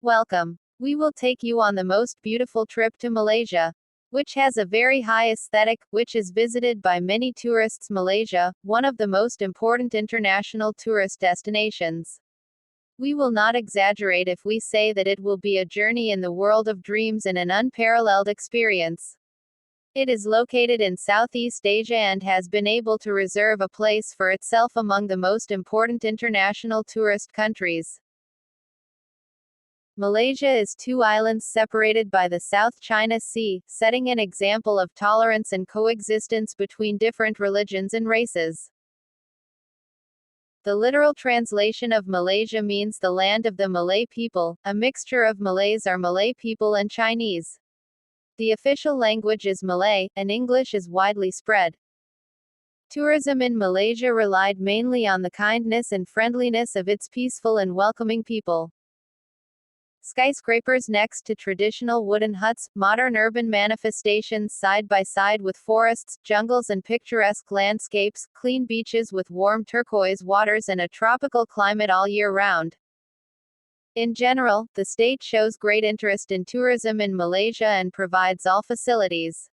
Welcome. We will take you on the most beautiful trip to Malaysia, which has a very high aesthetic, which is visited by many tourists. Malaysia, one of the most important international tourist destinations. We will not exaggerate if we say that it will be a journey in the world of dreams and an unparalleled experience. It is located in Southeast Asia and has been able to reserve a place for itself among the most important international tourist countries. Malaysia is two islands separated by the South China Sea, setting an example of tolerance and coexistence between different religions and races. The literal translation of Malaysia means the land of the Malay people. A mixture of Malays are Malay people and Chinese. The official language is Malay, and English is widely spread. Tourism in Malaysia relied mainly on the kindness and friendliness of its peaceful and welcoming people. Skyscrapers next to traditional wooden huts, modern urban manifestations side by side with forests, jungles and picturesque landscapes, clean beaches with warm turquoise waters and a tropical climate all year round. In general, the state shows great interest in tourism in Malaysia and provides all facilities.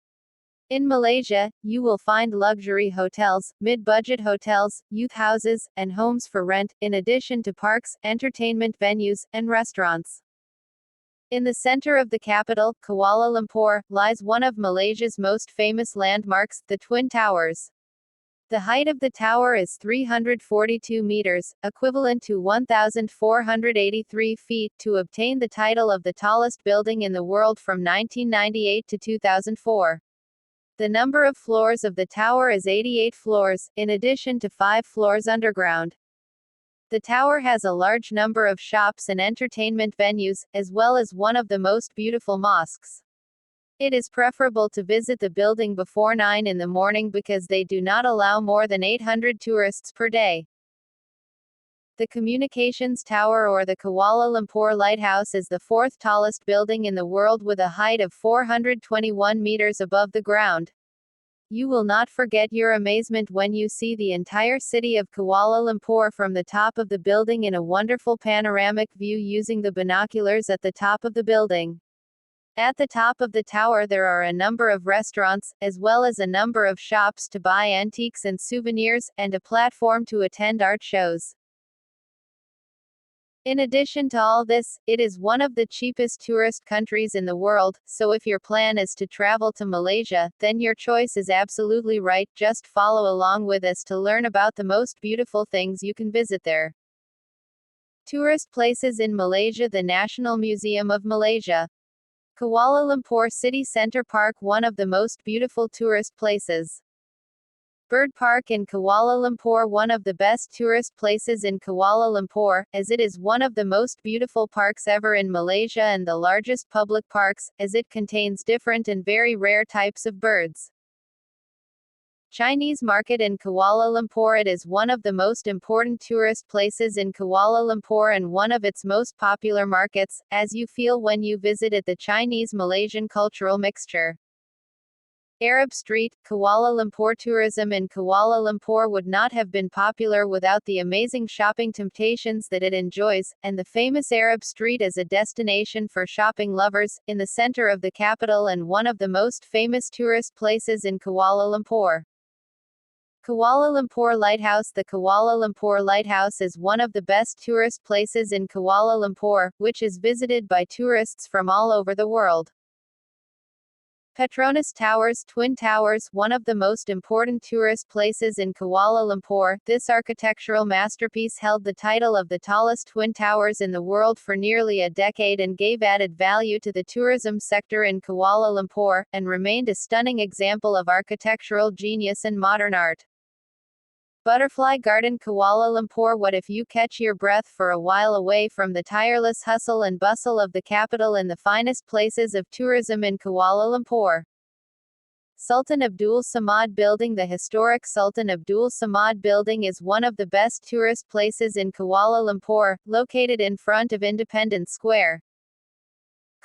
In Malaysia, you will find luxury hotels, mid-budget hotels, youth houses, and homes for rent, in addition to parks, entertainment venues, and restaurants. In the center of the capital, Kuala Lumpur, lies one of Malaysia's most famous landmarks, the Twin Towers. The height of the tower is 342 meters, equivalent to 1,483 feet, to obtain the title of the tallest building in the world from 1998 to 2004. The number of floors of the tower is 88 floors, in addition to 5 floors underground. The tower has a large number of shops and entertainment venues, as well as one of the most beautiful mosques. It is preferable to visit the building before 9 in the morning because they do not allow more than 800 tourists per day. The Communications Tower or the Kuala Lumpur Lighthouse is the fourth tallest building in the world with a height of 421 meters above the ground. You will not forget your amazement when you see the entire city of Kuala Lumpur from the top of the building in a wonderful panoramic view using the binoculars at the top of the building. At the top of the tower there are a number of restaurants, as well as a number of shops to buy antiques and souvenirs, and a platform to attend art shows. In addition to all this, it is one of the cheapest tourist countries in the world, so if your plan is to travel to Malaysia, then your choice is absolutely right. Just follow along with us to learn about the most beautiful things you can visit there. Tourist places in Malaysia. The National Museum of Malaysia. Kuala Lumpur City Centre Park, one of the most beautiful tourist places. Bird Park in Kuala Lumpur, one of the best tourist places in Kuala Lumpur, as it is one of the most beautiful parks ever in Malaysia and the largest public parks, as it contains different and very rare types of birds. Chinese Market in Kuala Lumpur. It is one of the most important tourist places in Kuala Lumpur and one of its most popular markets, as you feel when you visited the Chinese-Malaysian cultural mixture. Arab Street, Kuala Lumpur. Tourism in Kuala Lumpur would not have been popular without the amazing shopping temptations that it enjoys, and the famous Arab Street as a destination for shopping lovers, in the center of the capital and one of the most famous tourist places in Kuala Lumpur. Kuala Lumpur Lighthouse. The Kuala Lumpur Lighthouse is one of the best tourist places in Kuala Lumpur, which is visited by tourists from all over the world. Petronas Towers. Twin Towers, one of the most important tourist places in Kuala Lumpur. This architectural masterpiece held the title of the tallest twin towers in the world for nearly a decade and gave added value to the tourism sector in Kuala Lumpur, and remained a stunning example of architectural genius and modern art. Butterfly Garden Kuala Lumpur. What if you catch your breath for a while away from the tireless hustle and bustle of the capital in the finest places of tourism in Kuala Lumpur? Sultan Abdul Samad Building. The historic Sultan Abdul Samad Building is one of the best tourist places in Kuala Lumpur, located in front of Independence Square.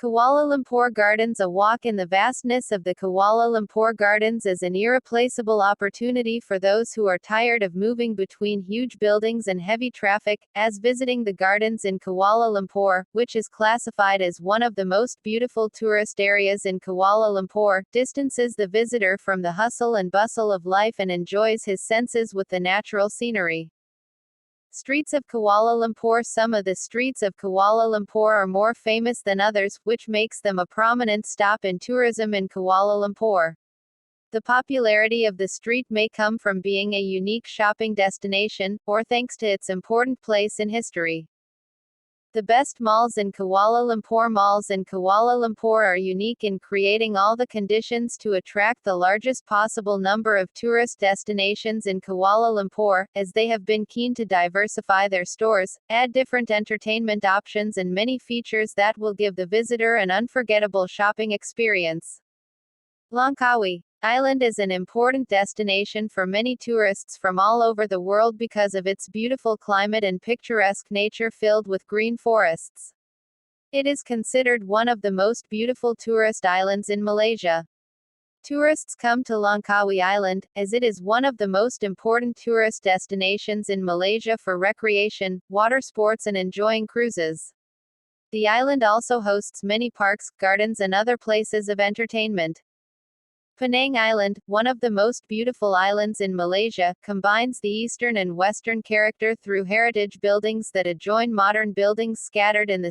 Kuala Lumpur Gardens. A walk in the vastness of the Kuala Lumpur Gardens is an irreplaceable opportunity for those who are tired of moving between huge buildings and heavy traffic, as visiting the gardens in Kuala Lumpur, which is classified as one of the most beautiful tourist areas in Kuala Lumpur, distances the visitor from the hustle and bustle of life and enjoys his senses with the natural scenery. Streets of Kuala Lumpur. Some of the streets of Kuala Lumpur are more famous than others, which makes them a prominent stop in tourism in Kuala Lumpur. The popularity of the street may come from being a unique shopping destination, or thanks to its important place in history. The best malls in Kuala Lumpur. Malls in Kuala Lumpur are unique in creating all the conditions to attract the largest possible number of tourist destinations in Kuala Lumpur, as they have been keen to diversify their stores, add different entertainment options and many features that will give the visitor an unforgettable shopping experience. Langkawi Island is an important destination for many tourists from all over the world because of its beautiful climate and picturesque nature filled with green forests. It is considered one of the most beautiful tourist islands in Malaysia. Tourists come to Langkawi Island, as it is one of the most important tourist destinations in Malaysia for recreation, water sports and enjoying cruises. The island also hosts many parks, gardens and other places of entertainment. Penang Island, one of the most beautiful islands in Malaysia, combines the eastern and western character through heritage buildings that adjoin modern buildings scattered in the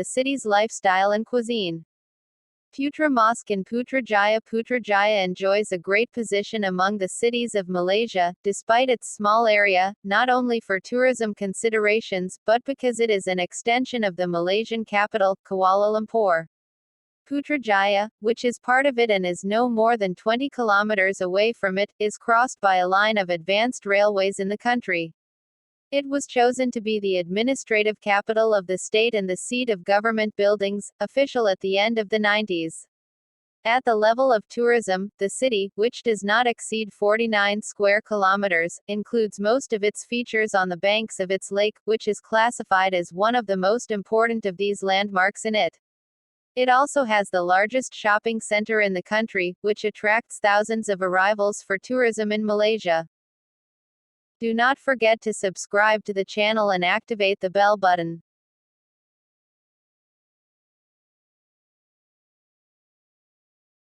city's lifestyle and cuisine. Putra Mosque in Putrajaya. Putrajaya enjoys a great position among the cities of Malaysia, despite its small area, not only for tourism considerations, but because it is an extension of the Malaysian capital, Kuala Lumpur. Putrajaya, which is part of it and is no more than 20 kilometers away from it, is crossed by a line of advanced railways in the country. It was chosen to be the administrative capital of the state and the seat of government buildings, official at the end of the 90s. At the level of tourism, the city, which does not exceed 49 square kilometers, includes most of its features on the banks of its lake, which is classified as one of the most important of these landmarks in it. It also has the largest shopping center in the country, which attracts thousands of arrivals for tourism in Malaysia. Do not forget to subscribe to the channel and activate the bell button.